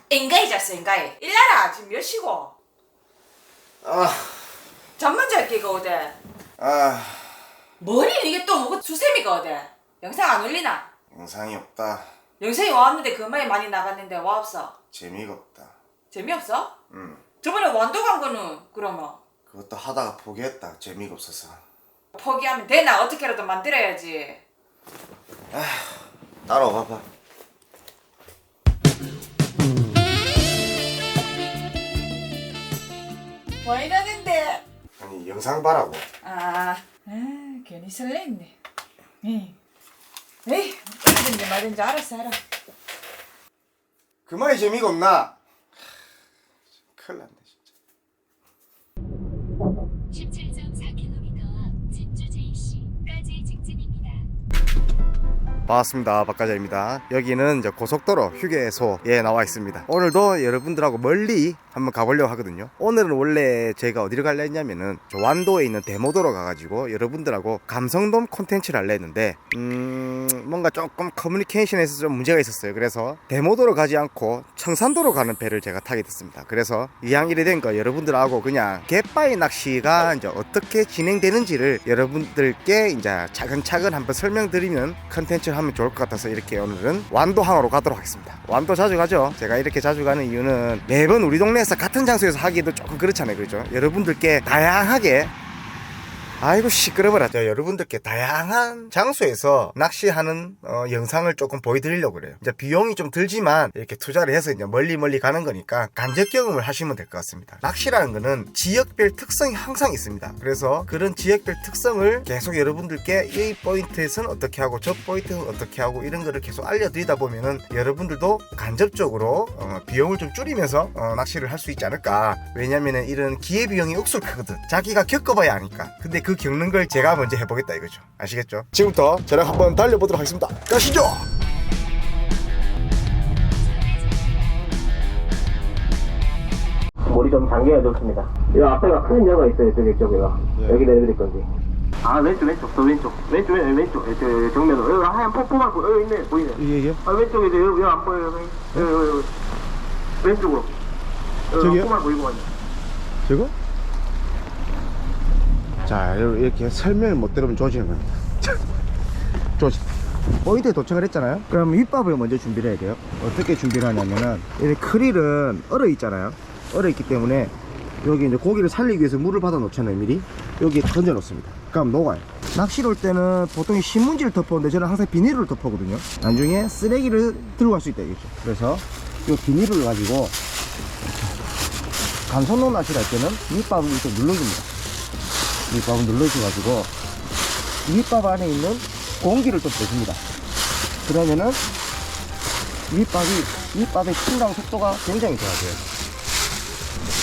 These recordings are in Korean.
인가이 잤어 인가이. 일나라 지금 몇 시고? 잠만 잘게 이거 어디? 뭐니 이게 또 뭐고 수세미가 어디? 영상 안 올리나? 영상이 없다. 영상이 왔는데 그만이 많이 나갔는데 와 없어? 재미가 없다. 재미없어? 응. 저번에 완도 간 거는 그러면? 그것도 하다가 포기했다. 재미가 없어서. 포기하면 되나? 어떻게라도 만들어야지. 따라와봐. 뭐 이러는데? 아니 영상 봐라고. 괜히 설레있네. 에이, 어디든지 말든지 알았어 알아. 그만이 재미가 없나? 큰일 났네 진짜. 17.4km 앞 진주 JC까지 직진입니다. 반갑습니다. 박가자입니다. 여기는 이제 고속도로 휴게소에 나와 있습니다. 오늘도 여러분들하고 멀리 한번 가보려고 하거든요. 오늘은 원래 제가 어디를 갈려 했냐면은 완도에 있는 대모도로 가가지고 여러분들하고 감성돔 콘텐츠를 할려 했는데 뭔가 조금 커뮤니케이션에서 좀 문제가 있었어요. 그래서 대모도로 가지 않고 청산도로 가는 배를 제가 타게 됐습니다. 그래서 이왕 이래 된 거 여러분들하고 그냥 갯바위 낚시가 이제 어떻게 진행되는지를 여러분들께 이제 차근차근 한번 설명드리면 컨텐츠를 하면 좋을 것 같아서 이렇게 오늘은 완도항으로 가도록 하겠습니다. 완도 자주 가죠. 제가 이렇게 자주 가는 이유는 매번 우리 동네에서 같은 장소에서 하기도 조금 그렇잖아요. 그렇죠? 여러분들께 다양하게 아이고 시끄러워라. 여러분들께 다양한 장소에서 낚시하는 영상을 조금 보여드리려고 그래요. 이제 비용이 좀 들지만 이렇게 투자를 해서 이제 멀리 가는 거니까 간접 경험을 하시면 될 것 같습니다. 낚시라는 거는 지역별 특성이 항상 있습니다. 그래서 그런 지역별 특성을 계속 여러분들께 이 포인트에서는 어떻게 하고 저 포인트는 어떻게 하고 이런 거를 계속 알려드리다 보면은 여러분들도 간접적으로 비용을 좀 줄이면서 낚시를 할 수 있지 않을까. 왜냐면은 이런 기회비용이 억술하거든. 자기가 겪어봐야 아니까. 근데 그 겪는 걸 제가 먼저 해보겠다 이거죠. 아시겠죠? 지금부터 저랑 한번 달려보도록 하겠습니다. 가시죠! 머리 좀 당겨야 좋습니다. 이 앞에가 큰 여가 있어요. 저기가. 네. 여기 내려드릴 건지. 왼쪽, 더 왼쪽. 왼쪽. 저 정면으로. 여기 하얀 폭포만 여기 있네. 보이네. 예. 왼쪽에 여기 안 보여요. 여기. 왼쪽으로. 저기요? 폭포만 보이고 가네. 저거? 자, 이렇게 설명을 못 들으면 조지는 겁니다. 조지. 포인트에 도착을 했잖아요. 그럼 윗밥을 먼저 준비를 해야 돼요. 어떻게 준비를 하냐면은 이 크릴은 얼어 있잖아요. 얼어 있기 때문에 여기 이제 고기를 살리기 위해서 물을 받아 놓잖아요. 미리 여기 던져 놓습니다. 그럼 녹아요. 낚시를 올 때는 보통 신문지를 덮었는데 저는 항상 비닐을 덮었거든요. 나중에 쓰레기를 들고 갈 수 있다 이거죠. 그래서 이 비닐을 가지고 감성돔 낚시를 할 때는 윗밥을 이렇게 눌러줍니다. 밑밥을 눌러주셔가지고 밑밥 안에 있는 공기를 좀 빼줍니다. 그러면은 밑밥의 충당 속도가 굉장히 좋아져요.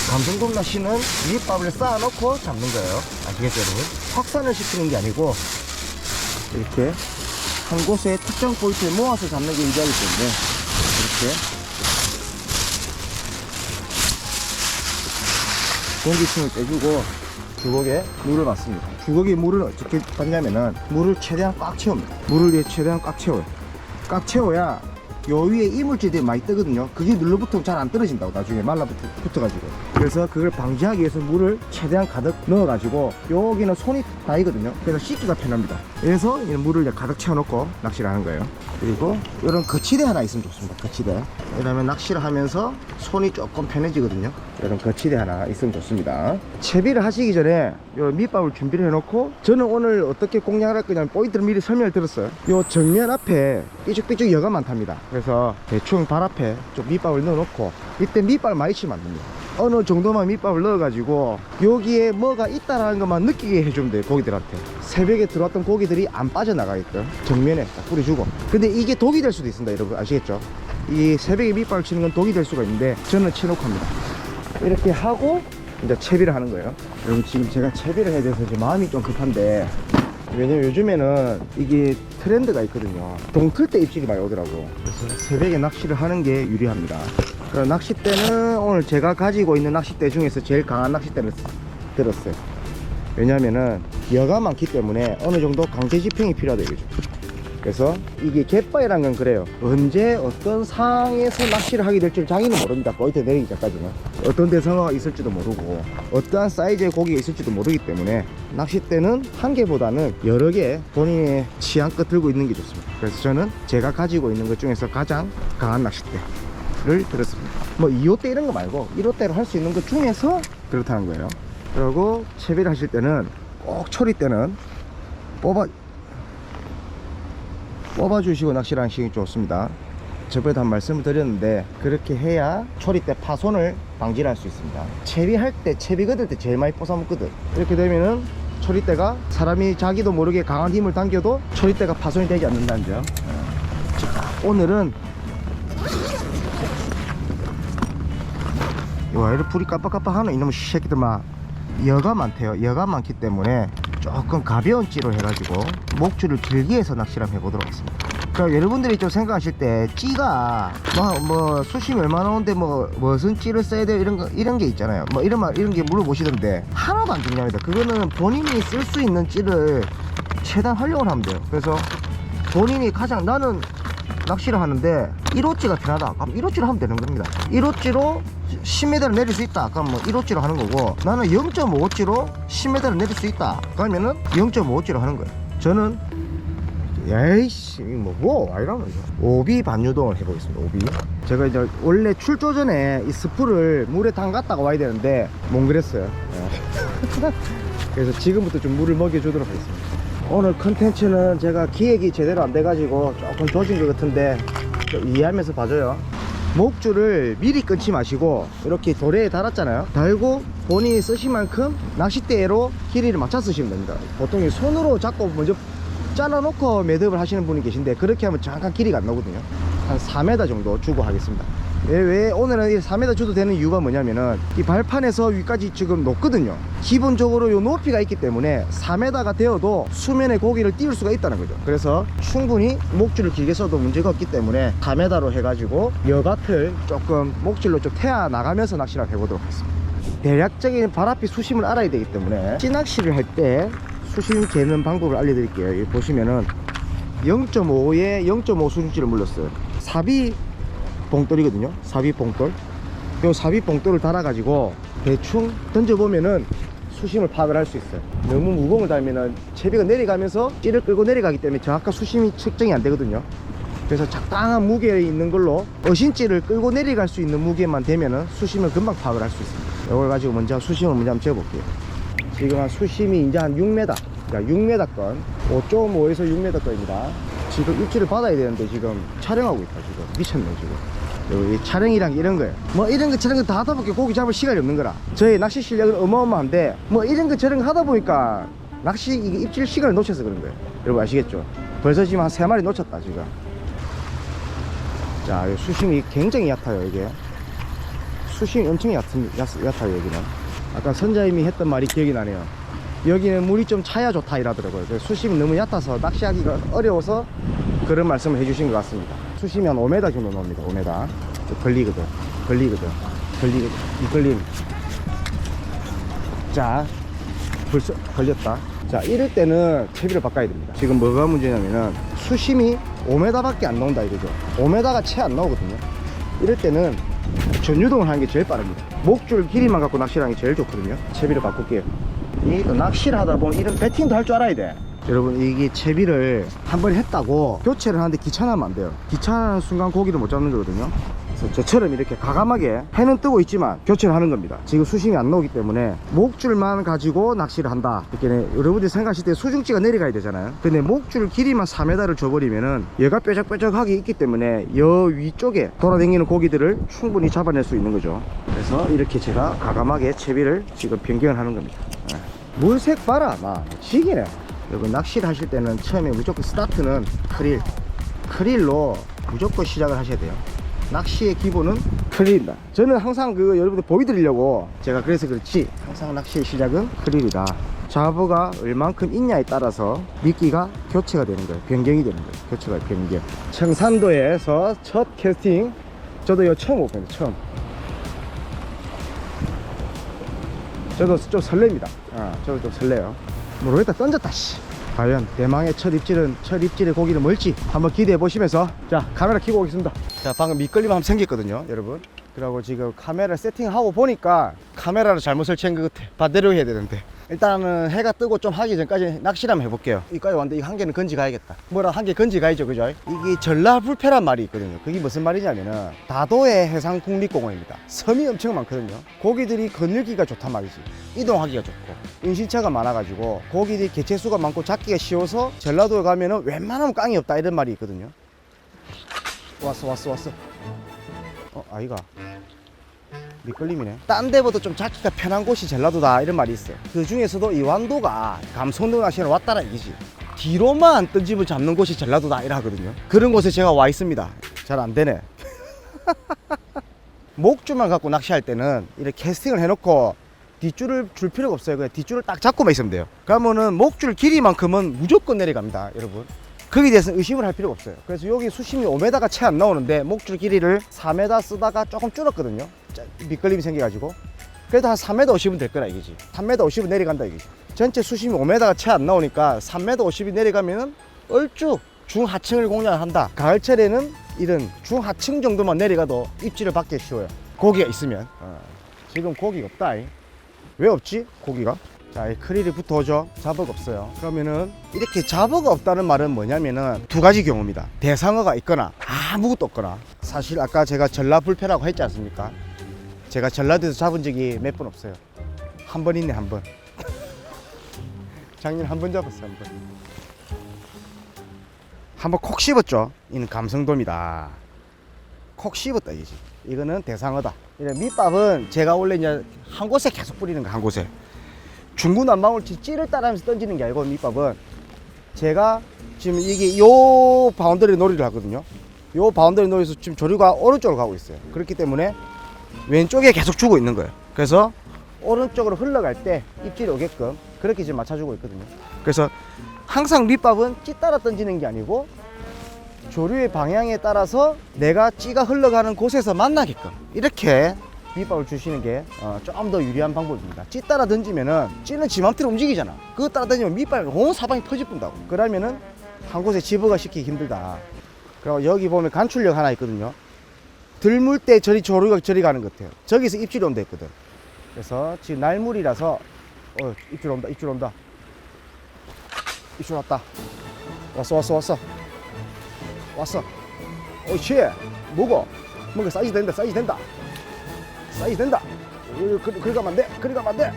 감성돔 낚시는 밑밥을 쌓아놓고 잡는 거예요. 아시겠죠 여러분? 확산을 시키는 게 아니고 이렇게 한 곳에 특정 포인트에 모아서 잡는 게 유리하기 때문에 이렇게 공기층을 빼주고 주걱에 물을 받습니다. 주걱에 물을 어떻게 받냐면은 물을 최대한 꽉 채웁니다. 물을 최대한 꽉 채워요. 꽉 채워야 요 위에 이물질들이 많이 뜨거든요. 그게 눌러붙으면 잘 안 떨어진다고 나중에 말라붙어가지고. 그래서 그걸 방지하기 위해서 물을 최대한 가득 넣어가지고 여기는 손이 닿이거든요. 그래서 씻기가 편합니다. 그래서 이 물을 이제 가득 채워놓고 낚시를 하는 거예요. 그리고 이런 거치대 하나 있으면 좋습니다. 거치대. 왜냐면 낚시를 하면서 손이 조금 편해지거든요. 이런 거치대 하나 있으면 좋습니다. 채비를 하시기 전에 요 밑밥을 준비를 해놓고 저는 오늘 어떻게 공략을 할 거냐면 포인트를 미리 설명을 들었어요. 요 정면 앞에 삐죽삐죽 여가 많답니다. 그래서 대충 발 앞에 좀 밑밥을 넣어놓고 이때 밑밥을 많이 치면 안 됩니다. 어느 정도만 밑밥을 넣어가지고 여기에 뭐가 있다라는 것만 느끼게 해주면 돼요. 고기들한테 새벽에 들어왔던 고기들이 안 빠져나가게끔 정면에 딱 뿌려주고. 근데 이게 독이 될 수도 있습니다. 여러분 아시겠죠? 이 새벽에 밑밥을 치는 건 독이 될 수가 있는데 저는 치놓고 합니다. 이렇게 하고 이제 채비를 하는 거예요. 여러분 지금 제가 채비를 해야 돼서 지금 마음이 좀 급한데, 왜냐면 요즘에는 이게 트렌드가 있거든요. 동틀 때 입질이 많이 오더라고. 그래서 새벽에 낚시를 하는 게 유리합니다. 낚싯대는 오늘 제가 가지고 있는 낚싯대 중에서 제일 강한 낚싯대를 들었어요. 왜냐면은 여가 많기 때문에 어느 정도 강제 집행이 필요하다 이거죠. 그래서 이게 갯바위란 건 그래요. 언제 어떤 상황에서 낚시를 하게 될지 장인은 모릅니다. 포인트 내리기 전까지는. 어떤 대상어가 있을지도 모르고 어떠한 사이즈의 고기가 있을지도 모르기 때문에 낚싯대는 한 개보다는 여러 개 본인의 취향껏 들고 있는 게 좋습니다. 그래서 저는 제가 가지고 있는 것 중에서 가장 강한 낚싯대를 들었습니다. 뭐 2호대 이런 거 말고 1호대로 할 수 있는 것 중에서 그렇다는 거예요. 그리고 채비를 하실 때는 꼭 초리 때는 뽑아주시고 낚시를 하시는 게 좋습니다. 저번에도 한 말씀을 드렸는데 그렇게 해야 초리 때 파손을 방지를 할 수 있습니다. 채비할 때 채비 걷을 때 제일 많이 뽀사먹거든. 이렇게 되면은 초리대가 사람이 자기도 모르게 강한 힘을 당겨도 초리대가 파손이 되지 않는다는 점. 자, 오늘은 와 이렇게 불이 깜빡깜빡하네. 이놈의 새끼들만. 여가 많대요. 여가 많기 때문에 조금 가벼운 찌로 해가지고 목줄을 길게 해서 낚시를 한번 해보도록 하겠습니다. 그러니까 여러분들이 좀 생각하실 때 찌가 뭐 수심이 얼마나 오는데 무슨 찌를 써야 돼요 이런 게 있잖아요. 뭐 이런 게 물어보시던데 하나도 안 중요합니다. 그거는 본인이 쓸 수 있는 찌를 최대한 활용을 하면 돼요. 그래서 본인이 가장 나는 낚시를 하는데 1호찌가 편하다. 그럼 1호찌로 하면 되는 겁니다. 1호찌로 10m를 내릴 수 있다. 그럼 뭐 1호찌로 하는 거고, 나는 0.5호찌로 10m를 내릴 수 있다. 그러면은 0.5호찌로 하는 거예요. 저는 야이씨 뭐 이러는 거죠. 오비 반유동을 해보겠습니다. 오비. 제가 이제 원래 출조 전에 이 스프를 물에 담갔다가 와야 되는데 못 그랬어요. 그래서 지금부터 좀 물을 먹여주도록 하겠습니다. 오늘 컨텐츠는 제가 기획이 제대로 안 돼가지고 조금 조진 것 같은데 좀 이해하면서 봐줘요. 목줄을 미리 끊지 마시고 이렇게 도래에 달았잖아요. 달고 본인이 쓰신 만큼 낚싯대로 길이를 맞춰 쓰시면 됩니다. 보통 손으로 잡고 먼저 잘라놓고 매듭을 하시는 분이 계신데 그렇게 하면 잠깐 길이가 안 나오거든요. 한 4m 정도 주고 하겠습니다. 왜 오늘은 4m 줘도 되는 이유가 뭐냐면은 이 발판에서 위까지 지금 높거든요. 기본적으로 이 높이가 있기 때문에 4m가 되어도 수면에 고기를 띄울 수가 있다는 거죠. 그래서 충분히 목줄을 길게 써도 문제가 없기 때문에 4m로 해가지고 여gat을 조금 목줄로 좀 태워 나가면서 낚시를 해보도록 하겠습니다. 대략적인 발앞이 수심을 알아야 되기 때문에 찌낚시를 할 때 수심 재는 방법을 알려드릴게요. 여기 보시면은 0.5에 0.5 수중지를 물렸어요. 사비 봉돌이거든요. 사비 봉돌. 요 사비 봉돌을 달아가지고 대충 던져보면은 수심을 파악을 할 수 있어요. 너무 무거운 걸 달면은 채비가 내려가면서 찌를 끌고 내려가기 때문에 정확한 수심이 측정이 안 되거든요. 그래서 적당한 무게에 있는 걸로 어신찌를 끌고 내려갈 수 있는 무게만 되면은 수심을 금방 파악을 할 수 있습니다. 이걸 가지고 먼저 수심을 먼저 한번 재볼게요. 지금 한 수심이 이제 한 6m, 그러니까 6m건 5.5에서 6m건입니다. 지금 입질을 받아야 되는데 지금 촬영하고 있다. 지금 미쳤네 지금. 이 촬영이랑 이런 거예요. 뭐 이런 거 저런 거 다 하다 보니까 고기 잡을 시간이 없는 거라. 저희 낚시 실력은 어마어마한데 뭐 이런 거 저런 거 하다 보니까 낚시 이게 입질 시간을 놓쳐서 그런 거예요. 여러분 아시겠죠? 벌써 지금 한 3마리 놓쳤다 지금. 자, 이 수심이 굉장히 얕아요. 이게 수심이 엄청 얕아요. 여기는 아까 선자님이 했던 말이 기억이 나네요. 여기는 물이 좀 차야 좋다 이라더라고요. 수심이 너무 얕아서 낚시하기가 어려워서 그런 말씀을 해주신 것 같습니다. 수심이 한 5m 정도 나옵니다. 5m. 걸리거든. 이 걸림. 자, 벌써 걸렸다. 자, 이럴 때는 채비를 바꿔야 됩니다. 지금 뭐가 문제냐면은 수심이 5m밖에 안 나온다 이거죠. 5m가 채 안 나오거든요. 이럴 때는 전유동을 하는 게 제일 빠릅니다. 목줄 길이만 갖고 낚시를 하는 게 제일 좋거든요. 채비를 바꿀게요. 이 또 낚시를 하다 보면 이런 배팅도 할 줄 알아야 돼. 여러분 이게 채비를 한 번 했다고 교체를 하는데 귀찮으면 안 돼요. 귀찮은 순간 고기를 못 잡는 거거든요. 그래서 저처럼 이렇게 과감하게 해는 뜨고 있지만 교체를 하는 겁니다. 지금 수심이 안 나오기 때문에 목줄만 가지고 낚시를 한다. 이렇게 여러분들이 생각하실 때 수중지가 내려가야 되잖아요. 근데 목줄 길이만 4m를 줘버리면은 얘가 뾰족뾰족하게 있기 때문에 여 위쪽에 돌아다니는 고기들을 충분히 잡아낼 수 있는 거죠. 그래서 이렇게 제가 과감하게 채비를 지금 변경을 하는 겁니다. 물색 봐라 막 지기네. 여러분 낚시를 하실 때는 처음에 무조건 스타트는 크릴로 무조건 시작을 하셔야 돼요. 낚시의 기본은 크릴입니다. 저는 항상 그거 여러분들 보여드리려고 제가 그래서 그렇지 항상 낚시의 시작은 크릴이다. 잡어가 얼만큼 있냐에 따라서 미끼가 교체가 되는 거예요. 변경이 되는 거예요. 교체가 변경. 청산도에서 첫 캐스팅 저도 이거 처음 오픈해요. 처음. 저도 좀 설렙니다. 저도 좀 설레요. 모르겠다 던졌다 씨. 과연 대망의 첫 입질의 고기는 뭘지 한번 기대해 보시면서 자 카메라 켜고 오겠습니다. 자 방금 밑걸림 한번 생겼거든요 여러분. 그리고 지금 카메라 세팅하고 보니까 카메라를 잘못 설치한 것 같아. 반대로 해야 되는데 일단은 해가 뜨고 좀 하기 전까지 낚시를 한번 해볼게요. 이까지 왔는데 이 한 개는 건지 가야겠다. 뭐라 한 개 건지 가야죠 그죠? 이게 전라불패란 말이 있거든요. 그게 무슨 말이냐면은 다도해 해상국립공원입니다. 섬이 엄청 많거든요. 고기들이 건너기가 좋단 말이지. 이동하기가 좋고 인신차가 많아가지고 고기들이 개체수가 많고 잡기가 쉬워서 전라도에 가면은 웬만하면 깡이 없다 이런 말이 있거든요. 왔어 아이가 밑걸림이네. 딴 데보다 좀 잡기가 편한 곳이 전라도다 이런 말이 있어요. 그 중에서도 이 완도가 감성도 낚시를 왔다라 이기지. 뒤로만 던집을 잡는 곳이 전라도다 이라 하거든요. 그런 곳에 제가 와 있습니다. 잘 안 되네. 목줄만 갖고 낚시할 때는 이렇게 캐스팅을 해놓고 뒷줄을 줄 필요가 없어요. 그냥 뒷줄을 딱 잡고만 있으면 돼요. 그러면은 목줄 길이만큼은 무조건 내려갑니다 여러분. 거기에 대해서는 의심을 할 필요가 없어요. 그래서 여기 수심이 5m가 채 안 나오는데 목줄 길이를 4m 쓰다가 조금 줄었거든요. 밑걸림이 생겨가지고. 그래도 한 3m 50은 될 거라 이거지. 3m 50은 내려간다 이거지. 전체 수심이 5m가 채 안 나오니까 3m 50이 내려가면은 얼추 중하층을 공략한다. 가을철에는 이런 중하층 정도만 내려가도 입질을 받기 쉬워요. 고기가 있으면. 지금 고기가 없다. 왜 없지? 고기가? 자, 이 크릴이 붙어오죠. 잡어가 없어요. 그러면은 이렇게 잡어가 없다는 말은 뭐냐면은 두 가지 경우입니다. 대상어가 있거나 아무것도 없거나. 사실 아까 제가 전라불패라고 했지 않습니까? 제가 전라도에서 잡은 적이 몇 번 없어요. 한 번 있네, 한 번. 작년 한 번 잡았어요, 한 번. 한 번 콕 씹었죠. 이는 감성돔이다. 콕 씹었다 이지. 이거는 대상어다. 이런 밑밥은 제가 원래 이제 한 곳에 계속 뿌리는 거, 한 곳에. 중구난방을 찌를 따라하면서 던지는 게 아니고 밑밥은 제가 지금 이게 요 바운더리 놀이를 하거든요. 요 바운더리 놀이에서 지금 조류가 오른쪽으로 가고 있어요. 그렇기 때문에 왼쪽에 계속 주고 있는 거예요. 그래서 오른쪽으로 흘러갈 때 입질이 오게끔 그렇게 지금 맞춰주고 있거든요. 그래서 항상 밑밥은 찌 따라 던지는 게 아니고 조류의 방향에 따라서 내가 찌가 흘러가는 곳에서 만나게끔 이렇게 밑밥을 주시는 게 좀 더 유리한 방법입니다. 찌 따라 던지면은 찌는 지 맘대로 움직이잖아. 그거 따라 던지면 밑밥이 온 사방이 퍼집분다고. 그러면은 한 곳에 집어가 시키기 힘들다. 그리고 여기 보면 간출력 하나 있거든요. 들물 때 저리 조류가 저리 가는 것 같아요. 저기서 입질이 온다 했거든. 그래서 지금 날물이라서 입질 온다. 입질 왔다. 왔어. 오이씨. 뭐고? 뭔가 사이즈 된다. 사이즈 된다. 그리 가면 안 돼.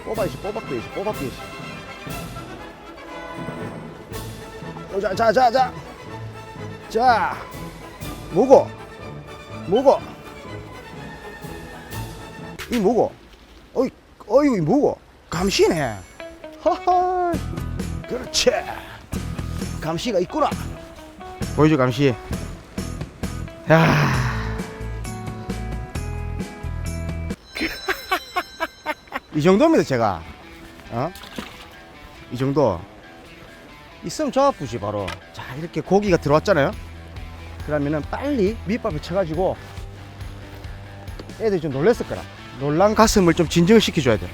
뽑아야지. 자. 뭐고? 이 뭐고? 어이 뭐고? 감시네. 하하. 그렇지. 감시가 있구나. 보이죠 감시. 야. 이 정도입니다 제가. 이 정도 있으면 저 아프지 바로. 자 이렇게 고기가 들어왔잖아요. 그러면은 빨리 밑밥을 쳐가지고 애들이 좀 놀랬을 거라. 놀란 가슴을 좀 진정을 시켜줘야 돼.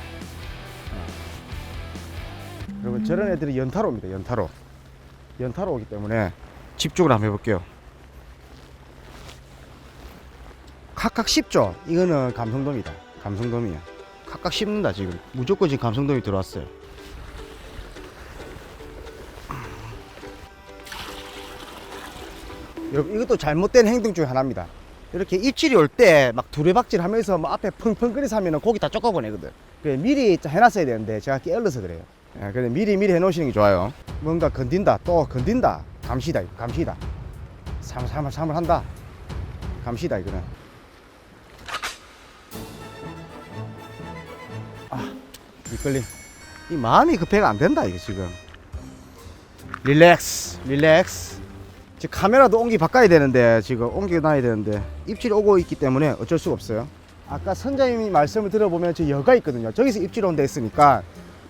여러분 저런 애들이 연타로 옵니다. 연타로 오기 때문에 집중을 한번 해볼게요. 각각 씹죠. 이거는 감성돔이다. 감성돔이야. 각각 씹는다. 지금 무조건 지금 감성돔이 들어왔어요. 여러분 이것도 잘못된 행동 중에 하나입니다. 이렇게 입질이 올 때 막 두레박질 하면서 막 앞에 펑펑거리서 하면 고기 다 쫓아보내거든. 그래 미리 해놨어야 되는데 제가 게을러서 그래요. 그래 미리 해놓으시는 게 좋아요. 뭔가 건든다. 또 건든다. 감시다. 삼을 한다. 감시다 이거는. 밑걸림. 이 마음이 급해가 안 된다 이거 지금. 릴렉스. 지금 카메라도 옹기 바꿔야 되는데 지금 옮겨놔야 되는데 입질이 오고 있기 때문에 어쩔 수가 없어요. 아까 선장님이 말씀을 들어보면 저 여가 있거든요. 저기서 입질 온데 있으니까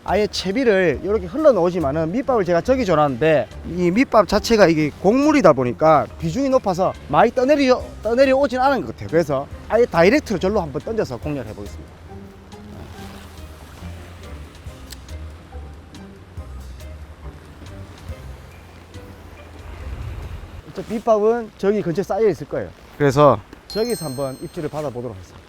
아예 채비를 이렇게 흘러 놓으지만은 밑밥을 제가 저기 줘놨는데 이 밑밥 자체가 이게 곡물이다 보니까 비중이 높아서 많이 떠내려 오진 않은 것 같아요. 그래서 아예 다이렉트로 절로 한번 던져서 공략해 보겠습니다. 저 밑밥은 저기 근처에 쌓여 있을 거예요. 그래서 저기서 한번 입질을 받아보도록 하겠습니다.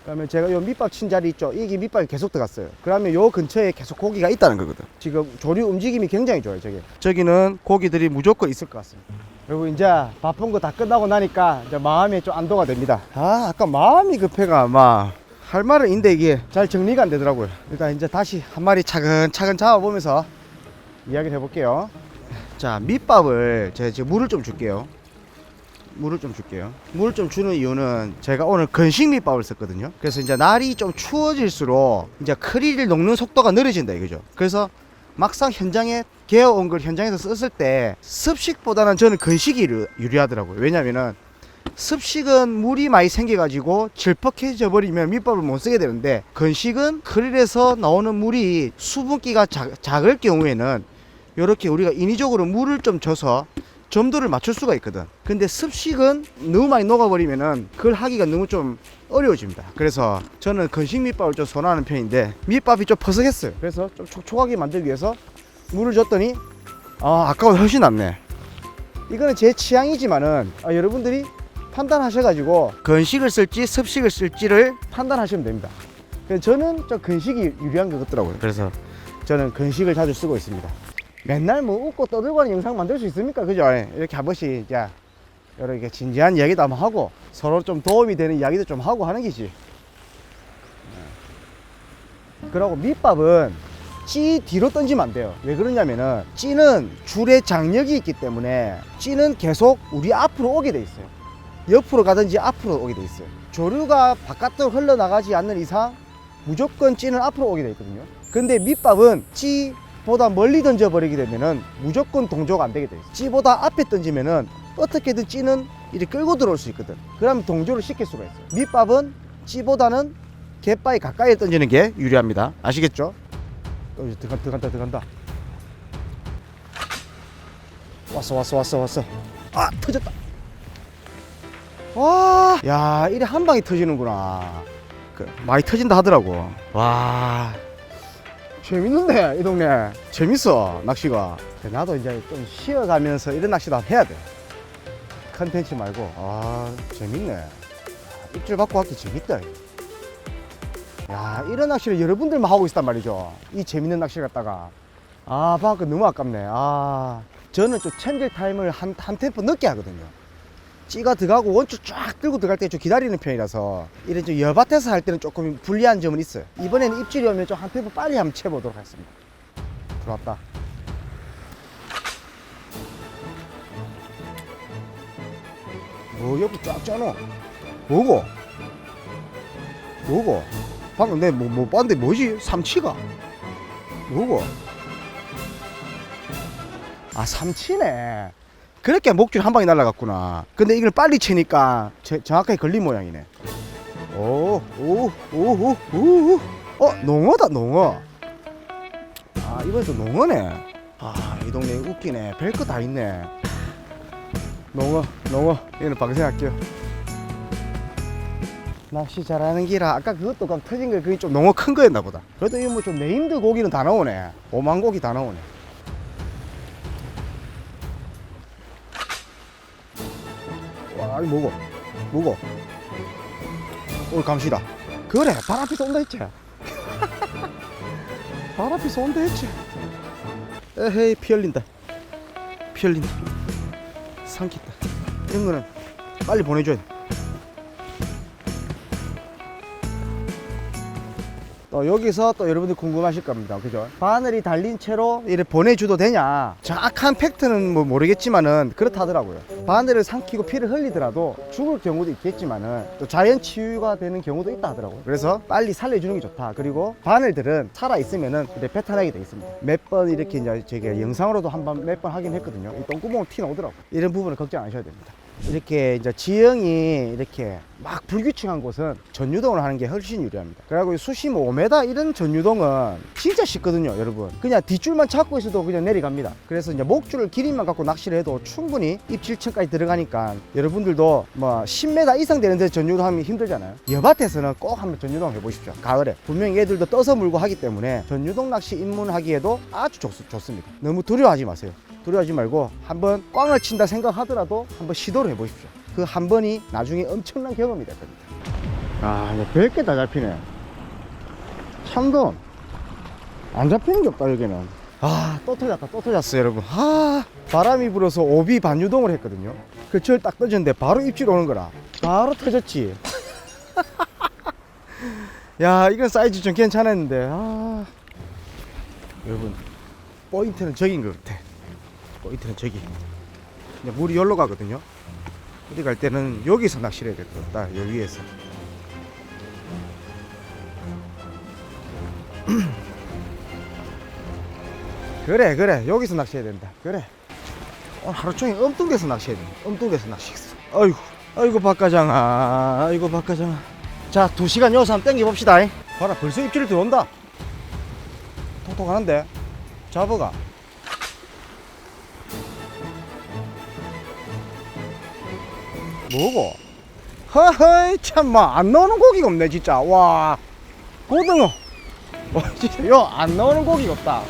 그러면 제가 요 밑밥 친 자리 있죠? 이게 밑밥이 계속 들어갔어요. 그러면 요 근처에 계속 고기가 있다는 거거든. 지금 조류 움직임이 굉장히 좋아요, 저게. 저기는 고기들이 무조건 있을 것 같습니다. 그리고 이제 바쁜 거 다 끝나고 나니까 이제 마음이 좀 안도가 됩니다. 아, 아까 마음이 급해가 막 할 말은 있는데 이게 잘 정리가 안 되더라고요. 일단 이제 다시 한 마리 차근차근 잡아보면서 이야기를 해볼게요. 자, 밑밥을 제가 지금 물을 좀 줄게요. 물을 좀 주는 이유는 제가 오늘 건식 밑밥을 썼거든요. 그래서 이제 날이 좀 추워질수록 이제 크릴을 녹는 속도가 느려진다 이거죠. 그래서 막상 현장에 개어온 걸 현장에서 썼을 때 습식보다는 저는 건식이 유리하더라고요. 왜냐면은 습식은 물이 많이 생겨가지고 질퍽해져 버리면 밑밥을 못 쓰게 되는데, 건식은 크릴에서 나오는 물이 수분기가 작을 경우에는 이렇게 우리가 인위적으로 물을 좀 줘서 점도를 맞출 수가 있거든. 근데 습식은 너무 많이 녹아버리면은 그걸 하기가 너무 좀 어려워집니다. 그래서 저는 건식 밑밥을 좀 선호하는 편인데, 밑밥이 좀 퍼석했어요. 그래서 좀 촉촉하게 만들기 위해서 물을 줬더니 아까보다 훨씬 낫네. 이거는 제 취향이지만은 여러분들이 판단하셔가지고 건식을 쓸지 습식을 쓸지를 판단하시면 됩니다. 그래서 저는 좀 건식이 유리한 것 같더라고요. 그래서 저는 건식을 자주 쓰고 있습니다. 맨날 뭐 웃고 떠들고 하는 영상 만들 수 있습니까? 그죠? 이렇게 한 번씩 이제 이렇게 진지한 이야기도 한번 하고 서로 좀 도움이 되는 이야기도 좀 하고 하는 기지. 그리고 밑밥은 찌 뒤로 던지면 안 돼요. 왜 그러냐면은 찌는 줄에 장력이 있기 때문에 찌는 계속 우리 앞으로 오게 돼 있어요. 옆으로 가든지 앞으로 오게 돼 있어요. 조류가 바깥으로 흘러나가지 않는 이상 무조건 찌는 앞으로 오게 돼 있거든요. 근데 밑밥은 찌보다 멀리 던져버리게 되면은 무조건 동조가 안 되게 돼 있어요. 찌보다 앞에 던지면은 어떻게든 찌는 이렇게 끌고 들어올 수 있거든. 그러면 동조를 시킬 수가 있어요. 밑밥은 찌보다는 갯바위 가까이 던지는 게 유리합니다. 아시겠죠? 들어간다. 왔어. 아, 터졌다. 와, 야, 이래 한 방에 터지는구나. 많이 터진다 하더라고. 와, 재밌는데 이 동네. 재밌어 낚시가. 나도 이제 좀 쉬어가면서 이런 낚시도 해야 돼. 컨텐츠 말고. 재밌네. 입질 받고 하기 재밌다. 야, 이런 낚시를 여러분들만 하고 있단 말이죠. 이 재밌는 낚시 갖다가 방금 너무 아깝네. 저는 좀 챔질 타임을 한 템포 늦게 하거든요. 찌가 들어가고 원줄 쫙 끌고 들어갈 때 좀 기다리는 편이라서 이런 좀 여밭에서 할 때는 조금 불리한 점은 있어요. 이번에는 입질이 오면 좀 한 템포 빨리 한번 채보도록 하겠습니다. 들어왔다. 여기 쫙 짜노. 뭐고? 방금 내가 뭐 봤는데 뭐지? 삼치가? 뭐고? 삼치네. 그렇게 목줄 한 방에 날라갔구나. 근데 이걸 빨리 치니까 정확하게 걸린 모양이네. 농어다, 농어. 이번에도 농어네. 이 동네 웃기네. 별거 다 있네. 농어. 이거는 방생할게요. 낚시 잘하는 기라. 아까 그것도 감 터진 거 그게 좀 농어 큰 거였나 보다. 그래도 이거 뭐 좀 네임드 고기는 다 나오네. 오만 고기 다 나오네. 와, 이거 뭐고? 오늘 감시다. 그래, 발 앞에서 온다 했지. 발 앞에서 온다 했지. 에헤이, 피 흘린다. 삼켰다. 이런 거는 빨리 보내줘야 돼. 여기서 또 여러분들 궁금하실 겁니다. 그죠? 바늘이 달린 채로 이렇게 보내줘도 되냐? 정확한 팩트는 뭐 모르겠지만은 그렇다더라고요. 바늘을 삼키고 피를 흘리더라도 죽을 경우도 있겠지만은 또 자연 치유가 되는 경우도 있다 하더라고요. 그래서 빨리 살려주는 게 좋다. 그리고 바늘들은 살아 있으면은 이렇게 배탈나게 돼 있습니다. 몇 번 이렇게 이제 제가 영상으로도 몇 번 하긴 했거든요. 이 똥구멍 튀 나오더라고요. 이런 부분을 걱정 안 하셔야 됩니다. 이렇게 이제 지형이 이렇게 막 불규칙한 곳은 전유동을 하는 게 훨씬 유리합니다. 그리고 수심 5m 이런 전유동은 진짜 쉽거든요, 여러분. 그냥 뒷줄만 잡고 있어도 그냥 내려갑니다. 그래서 이제 목줄을 길이만 갖고 낚시를 해도 충분히 입질층까지 들어가니까 여러분들도 뭐 10m 이상 되는 데 전유동 하면 힘들잖아요. 여밭에서는 꼭 한번 전유동 해보십시오. 가을에 분명히 얘들도 떠서 물고 하기 때문에 전유동 낚시 입문하기에도 아주 좋습니다. 너무 두려워하지 마세요. 두려워하지 말고 한번 꽝을 친다 생각하더라도 한번 시도를 해보십시오. 그 한 번이 나중에 엄청난 경험이 될 겁니다. 아, 이제 별게 다 잡히네. 참돔 안 잡히는 게 없다 여기는. 아, 또 터졌다, 또 터졌어요 여러분. 아, 바람이 불어서 오비 반유동을 했거든요. 그 철 딱 떠졌는데 바로 입질 오는 거라 바로 터졌지. 야, 이건 사이즈 좀 괜찮았는데. 아, 여러분, 포인트는 저기인 것 같아. 포인트는 저기. 근데 물이 여기로 가거든요. 어디 갈 때는 여기서 낚시를 해야 될 것 같다. 여기 위에서. 그래 여기서 낚시해야 된다. 그래, 오늘 하루 종일 엉뚱대서 낚시해야 된다. 엉뚱대서 낚시했어. 아이고 박과장아, 아이고 박과장아. 자, 2시간 여기서 한번 땡겨봅시다. 봐라, 벌써 입질이 들어온다. 톡톡하는데 잡아가. 뭐고? 허허이, 참마 안 나오는 고기가 없네 진짜. 와, 고등어. 와, 진짜 요 안 나오는 고기가 없다.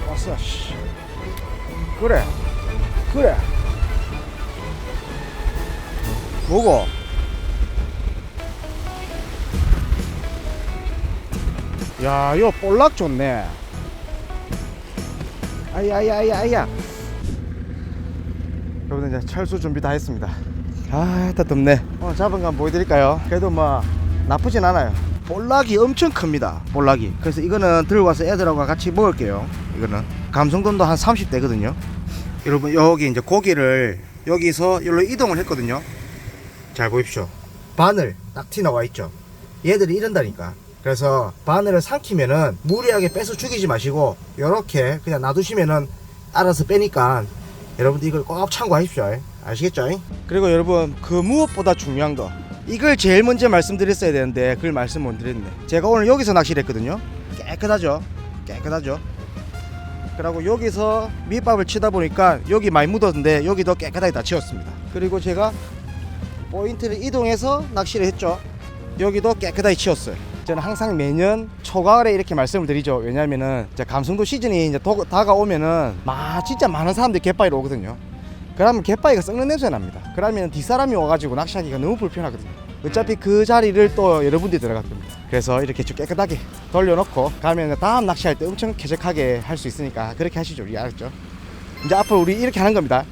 왔어 씨. 그래 뭐고? 야, 요 볼락 좋네. 아야. 여러분, 이제 철수 준비 다 했습니다. 아, 다 덥네. 오늘 잡은 거 한번 보여드릴까요? 그래도 뭐 나쁘진 않아요. 볼락이 엄청 큽니다. 볼락이. 그래서 이거는 들고 와서 애들하고 같이 먹을게요. 이거는 감성돔도 한 30대거든요. 여러분, 여기 이제 고기를 여기서 여기로 이동을 했거든요. 잘 보십시오. 바늘 딱 티 나와 있죠. 얘들이 이런다니까. 그래서 바늘을 삼키면은 무리하게 빼서 죽이지 마시고 요렇게 그냥 놔두시면은 알아서 빼니까 여러분들 이걸 꼭 참고하십시오. 아시겠죠? 그리고 여러분, 그 무엇보다 중요한 거, 이걸 제일 먼저 말씀드렸어야 되는데 그걸 말씀 못 드렸네. 제가 오늘 여기서 낚시를 했거든요. 깨끗하죠. 그리고 여기서 밑밥을 치다 보니까 여기 많이 묻었는데 여기도 깨끗하게 다 치웠습니다. 그리고 제가 포인트를 이동해서 낚시를 했죠. 여기도 깨끗하게 치웠어요. 저는 항상 매년 초가을에 이렇게 말씀을 드리죠. 왜냐면은 이제 감성도 시즌이 이제 다가오면은 진짜 많은 사람들이 갯바위로 오거든요. 그러면 갯바위가 썩는 냄새 납니다. 그러면 뒷사람이 와가지고 낚시하기가 너무 불편하거든요. 어차피 그 자리를 또 여러분들이 들어갈 겁니다. 그래서 이렇게 좀 깨끗하게 돌려놓고 가면 다음 낚시할 때 엄청 쾌적하게 할 수 있으니까 그렇게 하시죠. 우리 알았죠? 이제 앞으로 우리 이렇게 하는 겁니다.